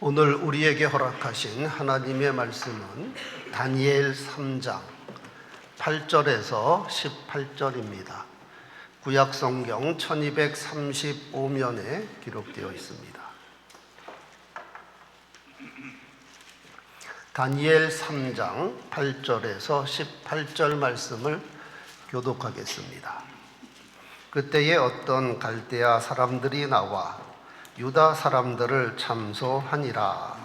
오늘 우리에게 허락하신 하나님의 말씀은 다니엘 3장 8절에서 18절입니다. 구약성경 1235면에 기록되어 있습니다. 다니엘 3장 8절에서 18절 말씀을 교독하겠습니다. 그때에 어떤 갈대아 사람들이 나와 유다 사람들을 참소하니라.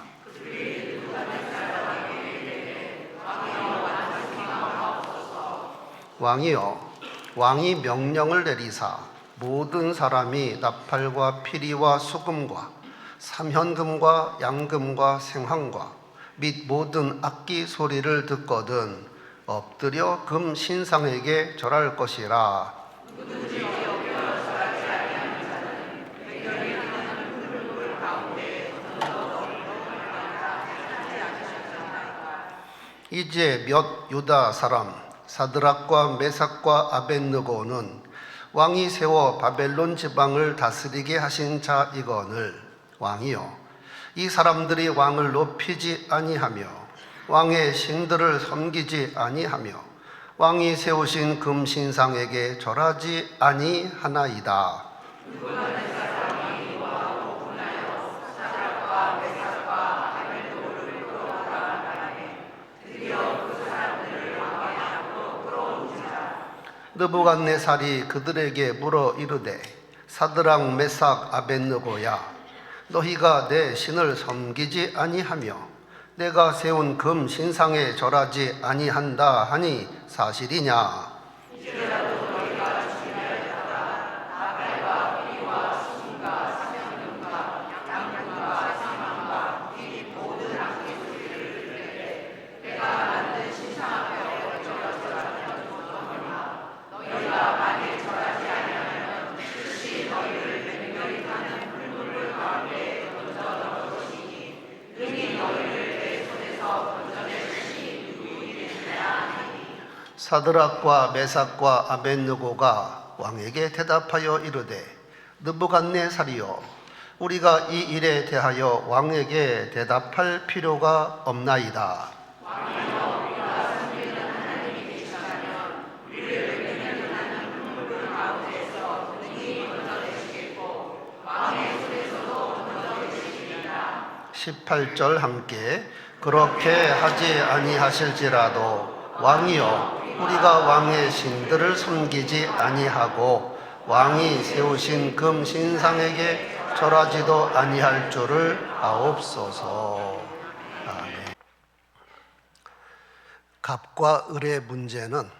왕이여, 왕이 명령을 내리사 모든 사람이 나팔과 피리와 수금과 삼현금과 양금과 생황과 및 모든 악기 소리를 듣거든 엎드려 금 신상에게 절할 것이라. 이제 몇 유다 사람 사드락과 메삭과 아벳느고는 왕이 세워 바벨론 지방을 다스리게 하신 자이거늘, 왕이여, 이 사람들이 왕을 높이지 아니하며 왕의 신들을 섬기지 아니하며 왕이 세우신 금신상에게 절하지 아니하나이다. 느부갓네살이 그들에게 물어 이르되, 사드락 메삭 아벳느고야, 너희가 내 신을 섬기지 아니하며 내가 세운 금 신상에 절하지 아니한다 하니 사실이냐? 사드락과 메삭과 아벳느고가 왕에게 대답하여 이르되, 느부갓네살이여, 우리가 이 일에 대하여 왕에게 대답할 필요가 없나이다. 우리를 외면하는 눈물을 가운데서 능히 건져내시겠고 왕의 손에서도 건져내시리라. 18절 함께. 그렇게 하지 아니하실지라도 왕이여, 우리가 왕의 신들을 섬기지 아니하고 왕이 세우신 금 신상에게 절하지도 아니할 줄을 아옵소서. 아멘. 갑과 을의 문제는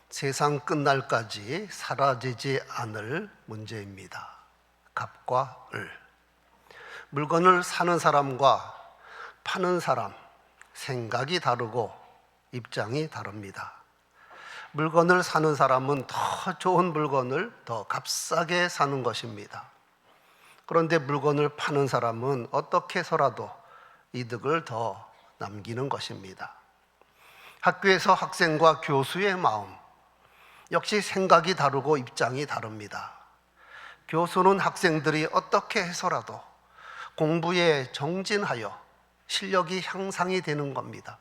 세상 끝날까지 사라지지 않을 문제입니다. 갑과 을. 물건을 사는 사람과 파는 사람, 생각이 다르고 입장이 다릅니다. 물건을 사는 사람은 더 좋은 물건을 더 값싸게 사는 것입니다. 그런데 물건을 파는 사람은 어떻게 해서라도 이득을 더 남기는 것입니다. 학교에서 학생과 교수의 마음, 역시 생각이 다르고 입장이 다릅니다. 교수는 학생들이 어떻게 해서라도 공부에 정진하여 실력이 향상이 되는 겁니다.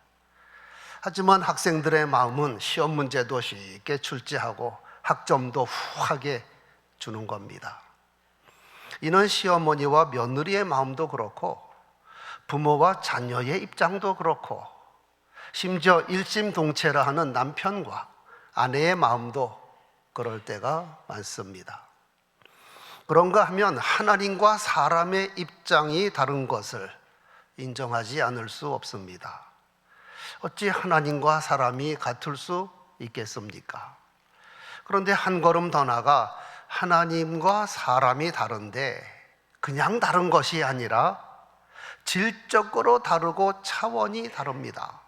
하지만 학생들의 마음은 시험 문제도 쉽게 출제하고 학점도 후하게 주는 겁니다. 이는 시어머니와 며느리의 마음도 그렇고 부모와 자녀의 입장도 그렇고 심지어 일심동체라 하는 남편과 아내의 마음도 그럴 때가 많습니다. 그런가 하면 하나님과 사람의 입장이 다른 것을 인정하지 않을 수 없습니다. 어찌 하나님과 사람이 같을 수 있겠습니까? 그런데 한 걸음 더 나아가 하나님과 사람이 다른데 그냥 다른 것이 아니라 질적으로 다르고 차원이 다릅니다.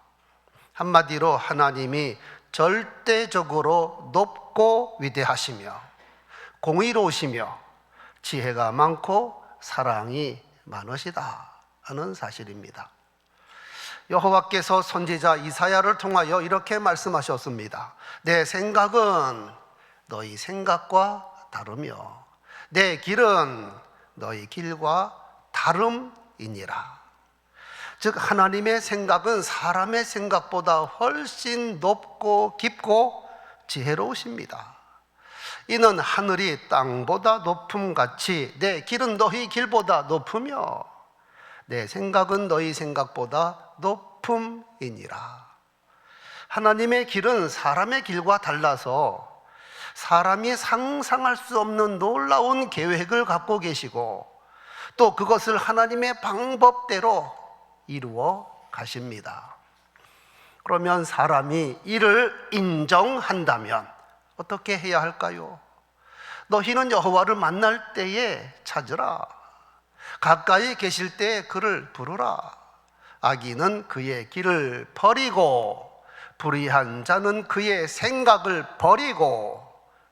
한마디로 하나님이 절대적으로 높고 위대하시며 공의로우시며 지혜가 많고 사랑이 많으시다 하는 사실입니다. 여호와께서 선지자 이사야를 통하여 이렇게 말씀하셨습니다. 내 생각은 너희 생각과 다르며 내 길은 너희 길과 다름이니라. 즉 하나님의 생각은 사람의 생각보다 훨씬 높고 깊고 지혜로우십니다. 이는 하늘이 땅보다 높음같이 내 길은 너희 길보다 높으며 내 생각은 너희 생각보다 높음이니라. 하나님의 길은 사람의 길과 달라서 사람이 상상할 수 없는 놀라운 계획을 갖고 계시고 또 그것을 하나님의 방법대로 이루어 가십니다. 그러면 사람이 이를 인정한다면 어떻게 해야 할까요? 너희는 여호와를 만날 때에 찾으라. 가까이 계실 때에 그를 부르라. 악인은 그의 길을 버리고 불의한 자는 그의 생각을 버리고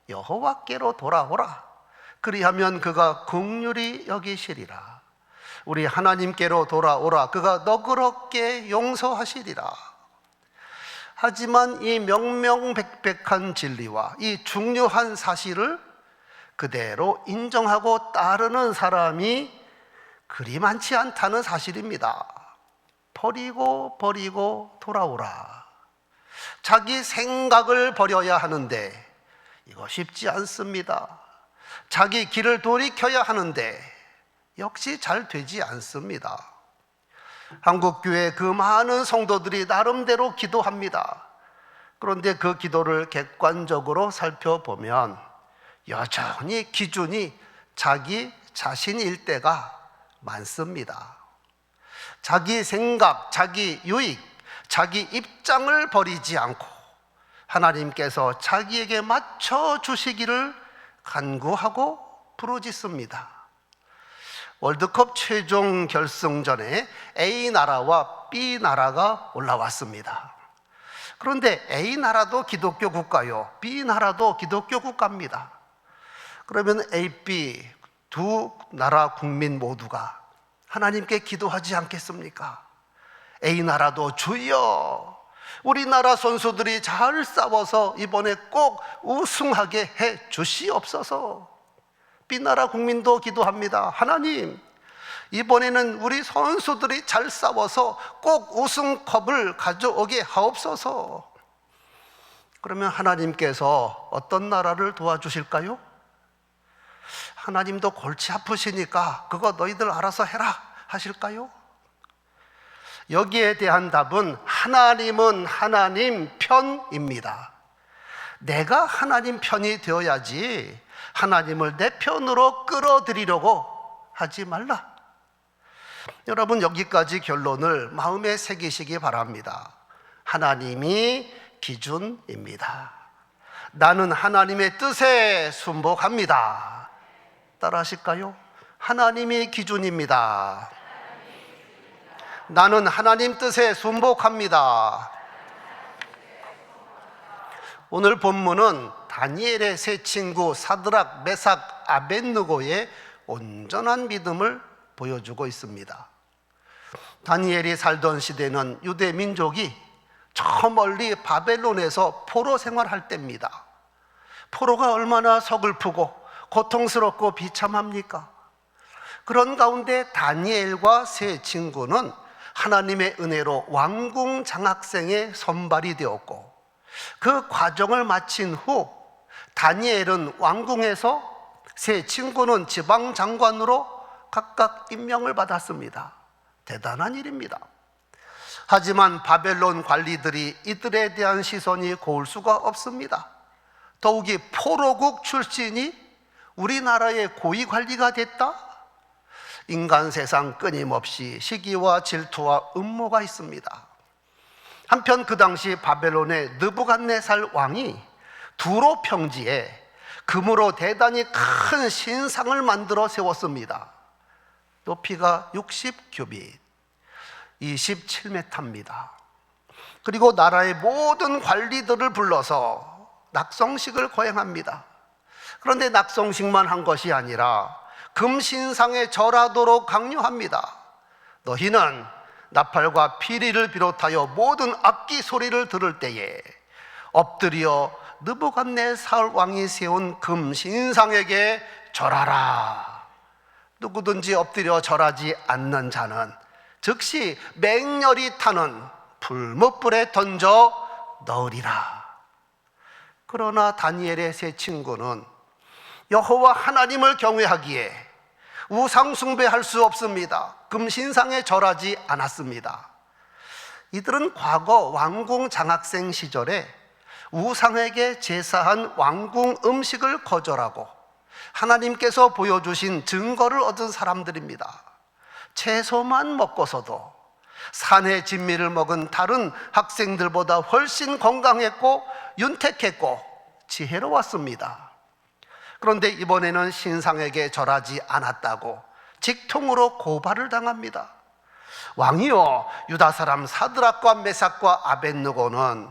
여호와께로 돌아오라. 그리하면 그가 긍휼히 여기시리라. 우리 하나님께로 돌아오라. 그가 너그럽게 용서하시리라. 하지만 이 명명백백한 진리와 이 중요한 사실을 그대로 인정하고 따르는 사람이 그리 많지 않다는 사실입니다. 버리고 돌아오라. 자기 생각을 버려야 하는데 이거 쉽지 않습니다. 자기 길을 돌이켜야 하는데 역시 잘 되지 않습니다. 한국교회 그 많은 성도들이 나름대로 기도합니다. 그런데 그 기도를 객관적으로 살펴보면 여전히 기준이 자기 자신일 때가 많습니다. 자기 생각, 자기 유익, 자기 입장을 버리지 않고 하나님께서 자기에게 맞춰 주시기를 간구하고 부르짖습니다. 월드컵 최종 결승전에 A나라와 B나라가 올라왔습니다. 그런데 A나라도 기독교 국가요, B나라도 기독교 국가입니다. 그러면 A, B 두 나라 국민 모두가 하나님께 기도하지 않겠습니까? A나라도 주여 우리나라 선수들이 잘 싸워서 이번에 꼭 우승하게 해 주시옵소서. B나라 국민도 기도합니다. 하나님, 이번에는 우리 선수들이 잘 싸워서 꼭 우승컵을 가져오게 하옵소서. 그러면 하나님께서 어떤 나라를 도와주실까요? 하나님도 골치 아프시니까 그거 너희들 알아서 해라 하실까요? 여기에 대한 답은 하나님은 하나님 편입니다. 내가 하나님 편이 되어야지 하나님을 내 편으로 끌어들이려고 하지 말라. 여러분, 여기까지 결론을 마음에 새기시기 바랍니다. 하나님이 기준입니다. 나는 하나님의 뜻에 순복합니다. 따라 하실까요? 하나님이 기준입니다. 나는 하나님 뜻에 순복합니다. 오늘 본문은 다니엘의 세 친구 사드락, 메삭, 아벳느고의 온전한 믿음을 보여주고 있습니다. 다니엘이 살던 시대는 유대 민족이 저 멀리 바벨론에서 포로 생활할 때입니다. 포로가 얼마나 서글프고 고통스럽고 비참합니까? 그런 가운데 다니엘과 세 친구는 하나님의 은혜로 왕궁 장학생에 선발이 되었고 그 과정을 마친 후 다니엘은 왕궁에서 세 친구는 지방 장관으로 각각 임명을 받았습니다. 대단한 일입니다. 하지만 바벨론 관리들이 이들에 대한 시선이 고울 수가 없습니다. 더욱이 포로국 출신이 우리나라의 고위 관리가 됐다? 인간 세상 끊임없이 시기와 질투와 음모가 있습니다. 한편 그 당시 바벨론의 느부갓네살 왕이 두로 평지에 금으로 대단히 큰 신상을 만들어 세웠습니다. 높이가 60규빗, 27m입니다. 그리고 나라의 모든 관리들을 불러서 낙성식을 거행합니다. 그런데 낙성식만 한 것이 아니라 금신상에 절하도록 강요합니다. 너희는 나팔과 피리를 비롯하여 모든 악기 소리를 들을 때에 엎드려 느부갓네살 왕이 세운 금신상에게 절하라. 누구든지 엎드려 절하지 않는 자는 즉시 맹렬히 타는 풀무불에 던져 넣으리라. 그러나 다니엘의 세 친구는 여호와 하나님을 경외하기에 우상 숭배할 수 없습니다. 금신상에 절하지 않았습니다. 이들은 과거 왕궁 장학생 시절에 우상에게 제사한 왕궁 음식을 거절하고 하나님께서 보여주신 증거를 얻은 사람들입니다. 채소만 먹고서도 산의 진미를 먹은 다른 학생들보다 훨씬 건강했고 윤택했고 지혜로웠습니다. 그런데 이번에는 신상에게 절하지 않았다고 직통으로 고발을 당합니다. 왕이요, 유다 사람 사드락과 메삭과 아벳느고는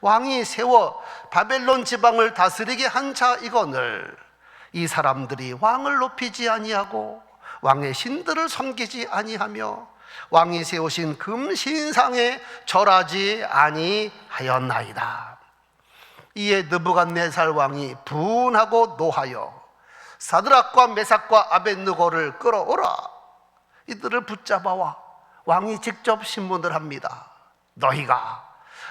왕이 세워 바벨론 지방을 다스리게 한 자이거늘 이 사람들이 왕을 높이지 아니하고 왕의 신들을 섬기지 아니하며 왕이 세우신 금신상에 절하지 아니하였나이다. 이에 느부갓네살 왕이 분하고 노하여 사드락과 메삭과 아벳느고를 끌어오라. 이들을 붙잡아와 왕이 직접 신문을 합니다. 너희가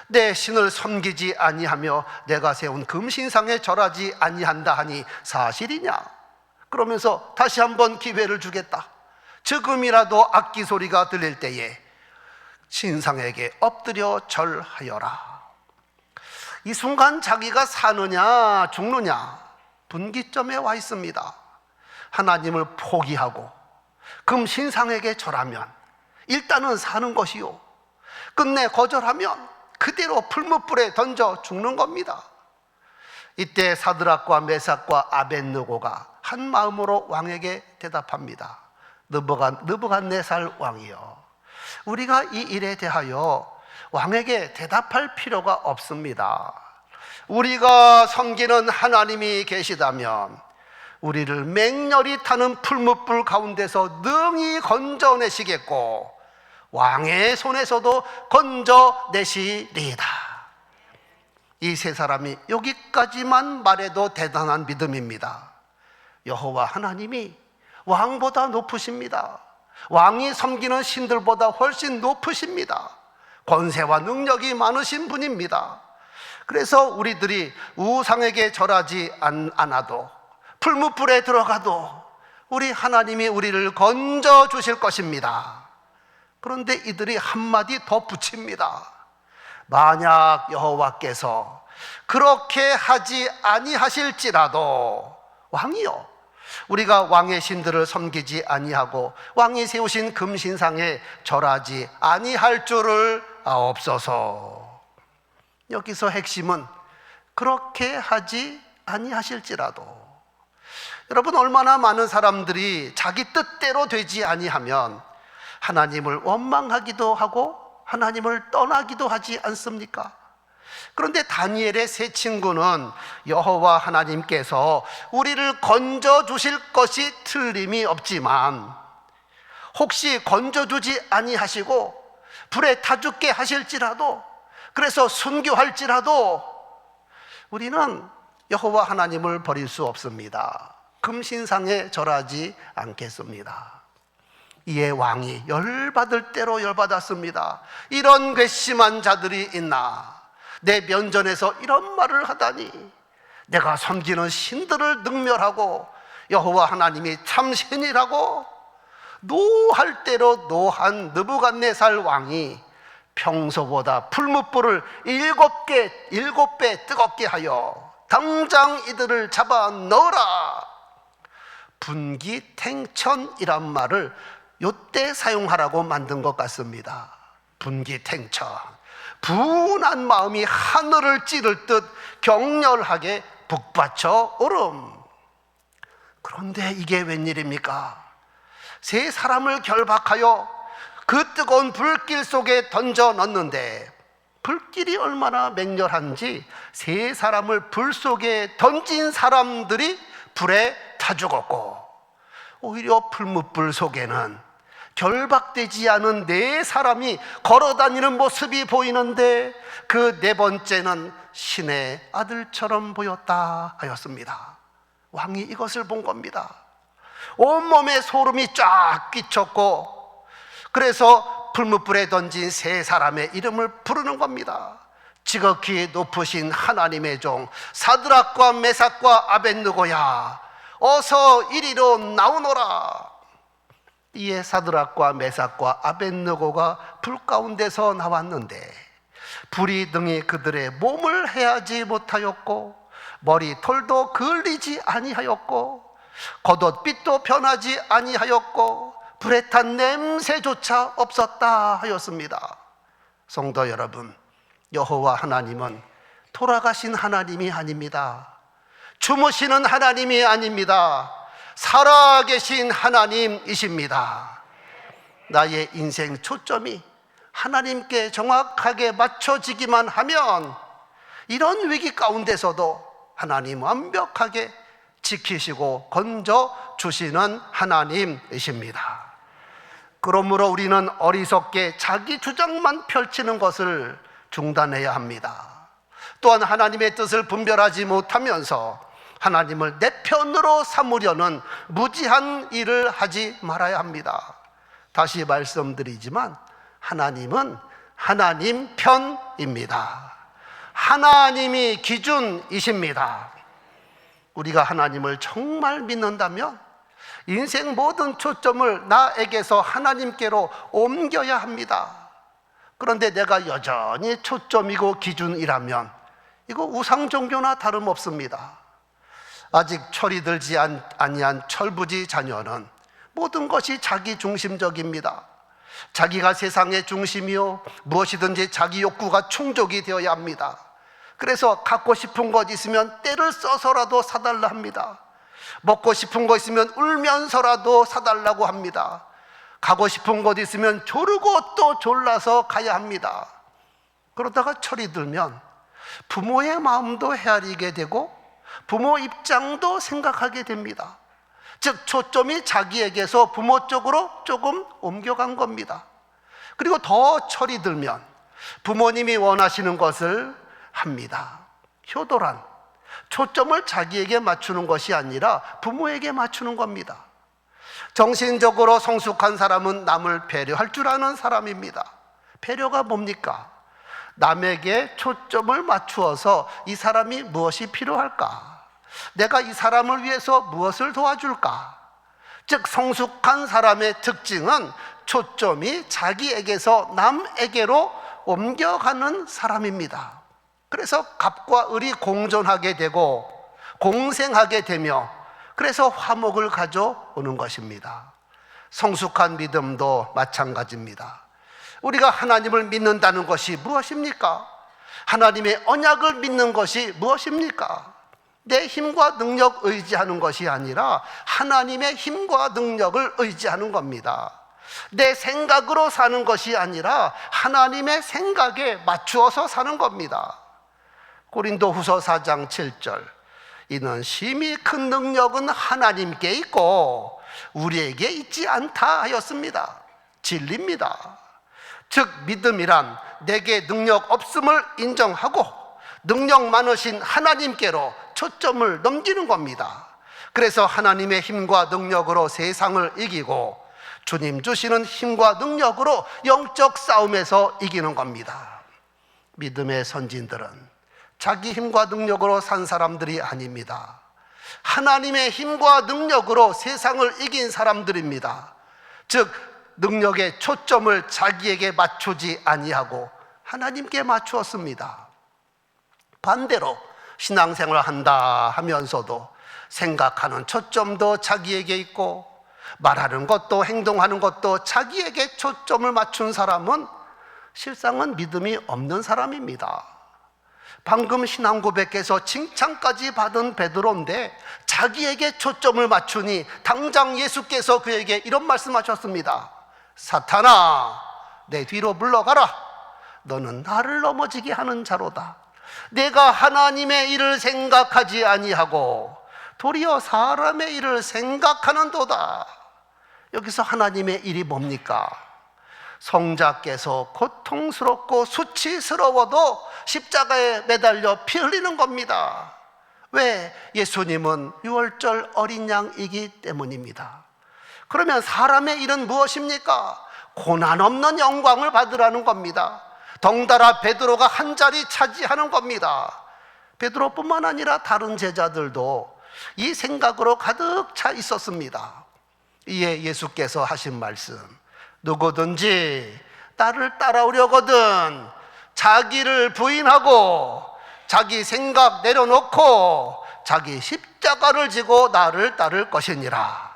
내 신을 섬기지 아니하며 내가 세운 금신상에 절하지 아니한다 하니 사실이냐? 그러면서 다시 한번 기회를 주겠다. 지금이라도 악기 소리가 들릴 때에 신상에게 엎드려 절하여라. 이 순간 자기가 사느냐 죽느냐 분기점에 와 있습니다. 하나님을 포기하고 금신상에게 절하면 일단은 사는 것이요, 끝내 거절하면 그대로 풀무불에 던져 죽는 겁니다. 이때 사드락과 메삭과 아벳느고가 한 마음으로 왕에게 대답합니다. 느부갓네살 왕이여, 우리가 이 일에 대하여 왕에게 대답할 필요가 없습니다. 우리가 섬기는 하나님이 계시다면 우리를 맹렬히 타는 풀무불 가운데서 능히 건져내시겠고 왕의 손에서도 건져내시리이다. 이 세 사람이 여기까지만 말해도 대단한 믿음입니다. 여호와 하나님이 왕보다 높으십니다. 왕이 섬기는 신들보다 훨씬 높으십니다. 권세와 능력이 많으신 분입니다. 그래서 우리들이 우상에게 절하지 않아도 풀무불에 들어가도 우리 하나님이 우리를 건져 주실 것입니다. 그런데 이들이 한마디 더 붙입니다. 만약 여호와께서 그렇게 하지 아니하실지라도 왕이요, 우리가 왕의 신들을 섬기지 아니하고 왕이 세우신 금신상에 절하지 아니할 줄을 아옵소서. 여기서 핵심은 그렇게 하지 아니하실지라도. 여러분, 얼마나 많은 사람들이 자기 뜻대로 되지 아니하면 하나님을 원망하기도 하고 하나님을 떠나기도 하지 않습니까? 그런데 다니엘의 세 친구는 여호와 하나님께서 우리를 건져 주실 것이 틀림이 없지만 혹시 건져 주지 아니하시고 불에 타 죽게 하실지라도, 그래서 순교할지라도 우리는 여호와 하나님을 버릴 수 없습니다. 금신상에 절하지 않겠습니다. 이에 왕이 열받을 대로 열받았습니다. 이런 괘씸한 자들이 있나? 내 면전에서 이런 말을 하다니. 내가 섬기는 신들을 능멸하고 여호와 하나님이 참 신이라고? 노할 대로 노한 느부갓네살 왕이 평소보다 풀무불을 7배 뜨겁게 하여 당장 이들을 잡아 넣어라. 분기탱천이란 말을 요때 사용하라고 만든 것 같습니다. 분기탱천, 분한 마음이 하늘을 찌를 듯 격렬하게 북받쳐 오름. 그런데 이게 웬일입니까? 세 사람을 결박하여 그 뜨거운 불길 속에 던져 넣는데, 불길이 얼마나 맹렬한지 세 사람을 불 속에 던진 사람들이 불에 타 죽었고, 오히려 풀무불 속에는 결박되지 않은 네 사람이 걸어다니는 모습이 보이는데 그 네 번째는 신의 아들처럼 보였다 하였습니다. 왕이 이것을 본 겁니다. 온몸에 소름이 쫙 끼쳤고 그래서 풀무불에 던진 세 사람의 이름을 부르는 겁니다. 지극히 높으신 하나님의 종 사드락과 메삭과 아벳느고야, 어서 이리로 나오너라. 이에 사드락과 메삭과 아벳느고가 불 가운데서 나왔는데 불이 등이 그들의 몸을 해하지 못하였고 머리 털도 그을리지 아니하였고 겉옷빛도 변하지 아니하였고 불에 탄 냄새조차 없었다 하였습니다. 성도 여러분, 여호와 하나님은 돌아가신 하나님이 아닙니다. 주무시는 하나님이 아닙니다. 살아계신 하나님이십니다. 나의 인생 초점이 하나님께 정확하게 맞춰지기만 하면 이런 위기 가운데서도 하나님 완벽하게 지키시고 건져주시는 하나님이십니다. 그러므로 우리는 어리석게 자기 주장만 펼치는 것을 중단해야 합니다. 또한 하나님의 뜻을 분별하지 못하면서 하나님을 내 편으로 삼으려는 무지한 일을 하지 말아야 합니다. 다시 말씀드리지만 하나님은 하나님 편입니다. 하나님이 기준이십니다. 우리가 하나님을 정말 믿는다면 인생 모든 초점을 나에게서 하나님께로 옮겨야 합니다. 그런데 내가 여전히 초점이고 기준이라면 이거 우상 종교나 다름없습니다. 아직 철이 들지 아니한 철부지 자녀는 모든 것이 자기 중심적입니다. 자기가 세상의 중심이요 무엇이든지 자기 욕구가 충족이 되어야 합니다. 그래서 갖고 싶은 것 있으면 때를 써서라도 사달라 합니다. 먹고 싶은 거 있으면 울면서라도 사달라고 합니다. 가고 싶은 곳 있으면 조르고 또 졸라서 가야 합니다. 그러다가 철이 들면 부모의 마음도 헤아리게 되고 부모 입장도 생각하게 됩니다. 즉 초점이 자기에게서 부모 쪽으로 조금 옮겨간 겁니다. 그리고 더 철이 들면 부모님이 원하시는 것을 합니다. 효도란 초점을 자기에게 맞추는 것이 아니라 부모에게 맞추는 겁니다. 정신적으로 성숙한 사람은 남을 배려할 줄 아는 사람입니다. 배려가 뭡니까? 남에게 초점을 맞추어서 이 사람이 무엇이 필요할까? 내가 이 사람을 위해서 무엇을 도와줄까? 즉 성숙한 사람의 특징은 초점이 자기에게서 남에게로 옮겨가는 사람입니다. 그래서 갑과 을이 공존하게 되고 공생하게 되며 그래서 화목을 가져오는 것입니다. 성숙한 믿음도 마찬가지입니다. 우리가 하나님을 믿는다는 것이 무엇입니까? 하나님의 언약을 믿는 것이 무엇입니까? 내 힘과 능력 의지하는 것이 아니라 하나님의 힘과 능력을 의지하는 겁니다. 내 생각으로 사는 것이 아니라 하나님의 생각에 맞추어서 사는 겁니다. 고린도후서 4장 7절, 이는 심히 큰 능력은 하나님께 있고 우리에게 있지 않다 하였습니다. 진리입니다. 즉 믿음이란 내게 능력 없음을 인정하고 능력 많으신 하나님께로 초점을 넘기는 겁니다. 그래서 하나님의 힘과 능력으로 세상을 이기고 주님 주시는 힘과 능력으로 영적 싸움에서 이기는 겁니다. 믿음의 선진들은 자기 힘과 능력으로 산 사람들이 아닙니다. 하나님의 힘과 능력으로 세상을 이긴 사람들입니다. 즉 능력의 초점을 자기에게 맞추지 아니하고 하나님께 맞추었습니다. 반대로 신앙생활을 한다 하면서도 생각하는 초점도 자기에게 있고 말하는 것도 행동하는 것도 자기에게 초점을 맞춘 사람은 실상은 믿음이 없는 사람입니다. 방금 신앙 고백에서 칭찬까지 받은 베드로인데 자기에게 초점을 맞추니 당장 예수께서 그에게 이런 말씀하셨습니다. 사탄아, 내 뒤로 물러가라. 너는 나를 넘어지게 하는 자로다. 내가 하나님의 일을 생각하지 아니하고 도리어 사람의 일을 생각하는도다. 여기서 하나님의 일이 뭡니까? 성자께서 고통스럽고 수치스러워도 십자가에 매달려 피 흘리는 겁니다. 왜? 예수님은 유월절 어린 양이기 때문입니다. 그러면 사람의 일은 무엇입니까? 고난 없는 영광을 받으라는 겁니다. 덩달아 베드로가 한 자리 차지하는 겁니다. 베드로뿐만 아니라 다른 제자들도 이 생각으로 가득 차 있었습니다. 이에 예수께서 하신 말씀, 누구든지 나를 따라오려거든 자기를 부인하고 자기 생각 내려놓고 자기 십자가를 지고 나를 따를 것이니라.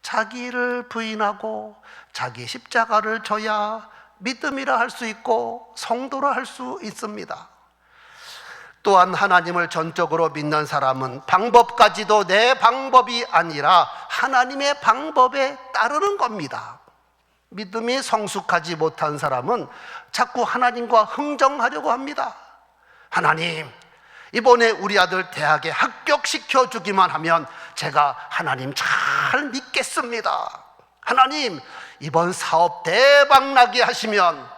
자기를 부인하고 자기 십자가를 져야 믿음이라 할 수 있고 성도라 할 수 있습니다. 또한 하나님을 전적으로 믿는 사람은 방법까지도 내 방법이 아니라 하나님의 방법에 따르는 겁니다. 믿음이 성숙하지 못한 사람은 자꾸 하나님과 흥정하려고 합니다. 하나님, 이번에 우리 아들 대학에 합격시켜 주기만 하면 제가 하나님 잘 믿겠습니다. 하나님, 이번 사업 대박 나게 하시면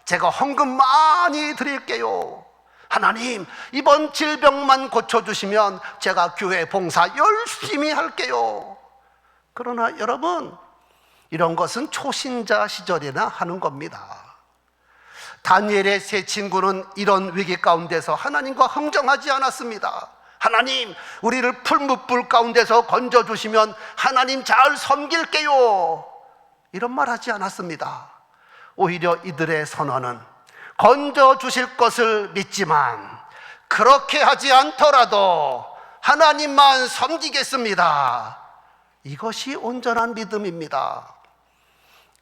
제가 헌금 많이 드릴게요. 하나님, 이번 질병만 고쳐주시면 제가 교회 봉사 열심히 할게요. 그러나 여러분, 이런 것은 초신자 시절에나 하는 겁니다. 다니엘의 세 친구는 이런 위기 가운데서 하나님과 흥정하지 않았습니다. 하나님, 우리를 풀무불 가운데서 건져주시면 하나님 잘 섬길게요. 이런 말 하지 않았습니다. 오히려 이들의 선언은 건져주실 것을 믿지만 그렇게 하지 않더라도 하나님만 섬기겠습니다. 이것이 온전한 믿음입니다.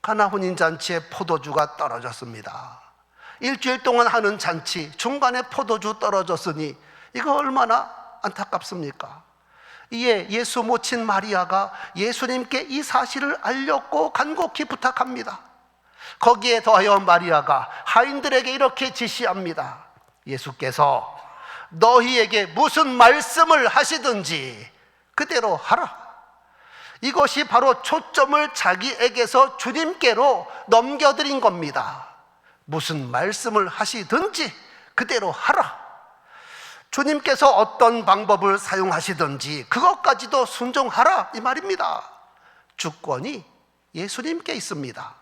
가나 혼인잔치에 포도주가 떨어졌습니다. 일주일 동안 하는 잔치 중간에 포도주 떨어졌으니 이거 얼마나 안타깝습니까? 이에 예수 모친 마리아가 예수님께 이 사실을 알렸고 간곡히 부탁합니다. 거기에 더하여 마리아가 하인들에게 이렇게 지시합니다. 예수께서 너희에게 무슨 말씀을 하시든지 그대로 하라. 이것이 바로 초점을 자기에게서 주님께로 넘겨드린 겁니다. 무슨 말씀을 하시든지 그대로 하라. 주님께서 어떤 방법을 사용하시든지 그것까지도 순종하라, 이 말입니다. 주권이 예수님께 있습니다.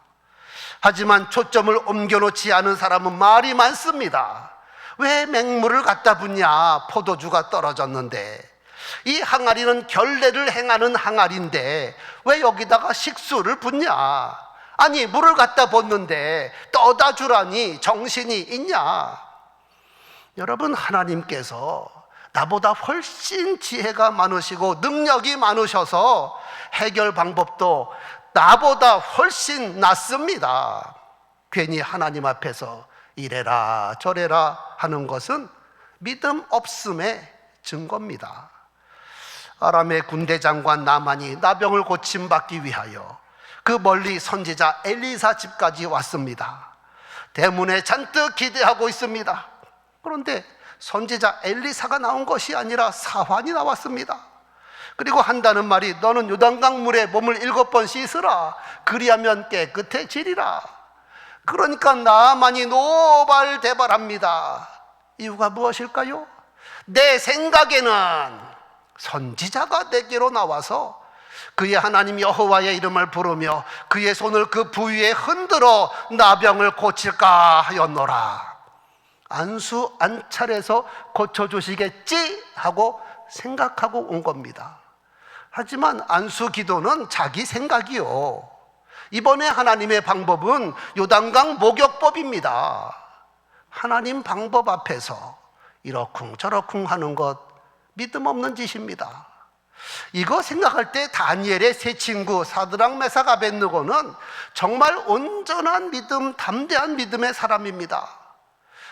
하지만 초점을 옮겨놓지 않은 사람은 말이 많습니다. 왜 맹물을 갖다 붓냐? 포도주가 떨어졌는데. 이 항아리는 결례를 행하는 항아리인데 왜 여기다가 식수를 붓냐? 아니, 물을 갖다 붓는데 떠다 주라니 정신이 있냐? 여러분, 하나님께서 나보다 훨씬 지혜가 많으시고 능력이 많으셔서 해결 방법도 나보다 훨씬 낫습니다. 괜히 하나님 앞에서 이래라 저래라 하는 것은 믿음 없음의 증거입니다. 아람의 군대 장관 나만이 나병을 고침받기 위하여 그 멀리 선지자 엘리사 집까지 왔습니다. 대문에 잔뜩 기대하고 있습니다. 그런데 선지자 엘리사가 나온 것이 아니라 사환이 나왔습니다. 그리고 한다는 말이 너는 요단강 물에 몸을 7번 씻으라. 그리하면 깨끗해지리라. 그러니까 나만이 노발대발합니다. 이유가 무엇일까요? 내 생각에는 선지자가 내게로 나와서 그의 하나님 여호와의 이름을 부르며 그의 손을 그 부위에 흔들어 나병을 고칠까 하였노라. 안수 안찰해서 고쳐주시겠지 하고 생각하고 온 겁니다. 하지만 안수 기도는 자기 생각이요. 이번에 하나님의 방법은 요단강 목욕법입니다. 하나님 방법 앞에서 이러쿵 저러쿵 하는 것 믿음 없는 짓입니다. 이거 생각할 때 다니엘의 세 친구 사드락 메삭 아벳느고는 정말 온전한 믿음, 담대한 믿음의 사람입니다.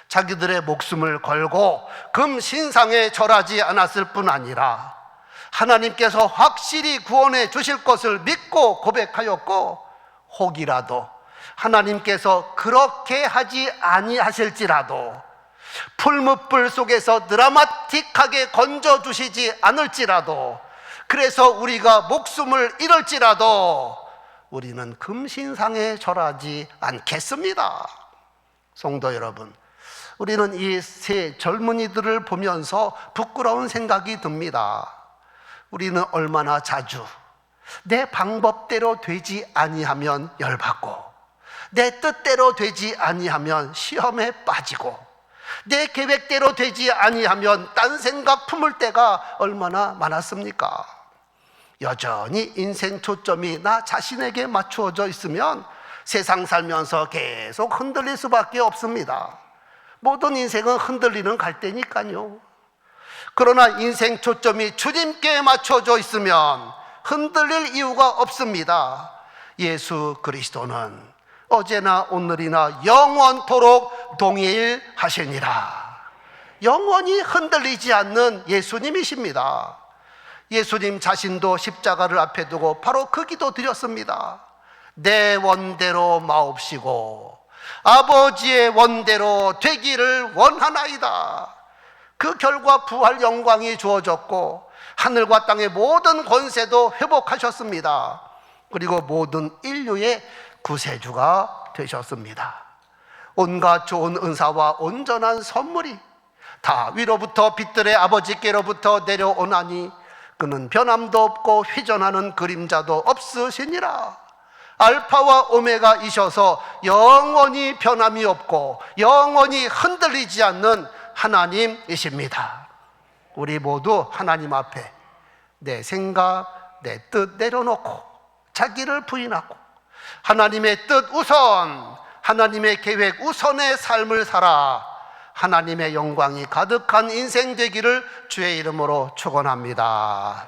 자기들의 목숨을 걸고 금 신상에 절하지 않았을 뿐 아니라 하나님께서 확실히 구원해 주실 것을 믿고 고백하였고, 혹이라도 하나님께서 그렇게 하지 아니하실지라도 풀무불 속에서 드라마틱하게 건져주시지 않을지라도, 그래서 우리가 목숨을 잃을지라도 우리는 금신상에 절하지 않겠습니다. 성도 여러분, 우리는 이 세 젊은이들을 보면서 부끄러운 생각이 듭니다. 우리는 얼마나 자주 내 방법대로 되지 아니하면 열받고 내 뜻대로 되지 아니하면 시험에 빠지고, 내 계획대로 되지 아니하면 딴 생각 품을 때가 얼마나 많았습니까? 여전히 인생 초점이 나 자신에게 맞추어져 있으면 세상 살면서 계속 흔들릴 수밖에 없습니다. 모든 인생은 흔들리는 갈대니까요. 그러나 인생 초점이 주님께 맞춰져 있으면 흔들릴 이유가 없습니다. 예수 그리스도는 어제나 오늘이나 영원토록 동일하시니라. 영원히 흔들리지 않는 예수님이십니다. 예수님 자신도 십자가를 앞에 두고 바로 그 기도 드렸습니다. 내 원대로 마옵시고 아버지의 원대로 되기를 원하나이다. 그 결과 부활 영광이 주어졌고 하늘과 땅의 모든 권세도 회복하셨습니다. 그리고 모든 인류의 구세주가 되셨습니다. 온갖 좋은 은사와 온전한 선물이 다 위로부터 빛들의 아버지께로부터 내려오나니 그는 변함도 없고 휘전하는 그림자도 없으시니라. 알파와 오메가이셔서 영원히 변함이 없고 영원히 흔들리지 않는 하나님이십니다. 우리 모두 하나님 앞에 내 생각, 내 뜻 내려놓고 자기를 부인하고 하나님의 뜻 우선, 하나님의 계획 우선의 삶을 살아 하나님의 영광이 가득한 인생 되기를 주의 이름으로 축원합니다.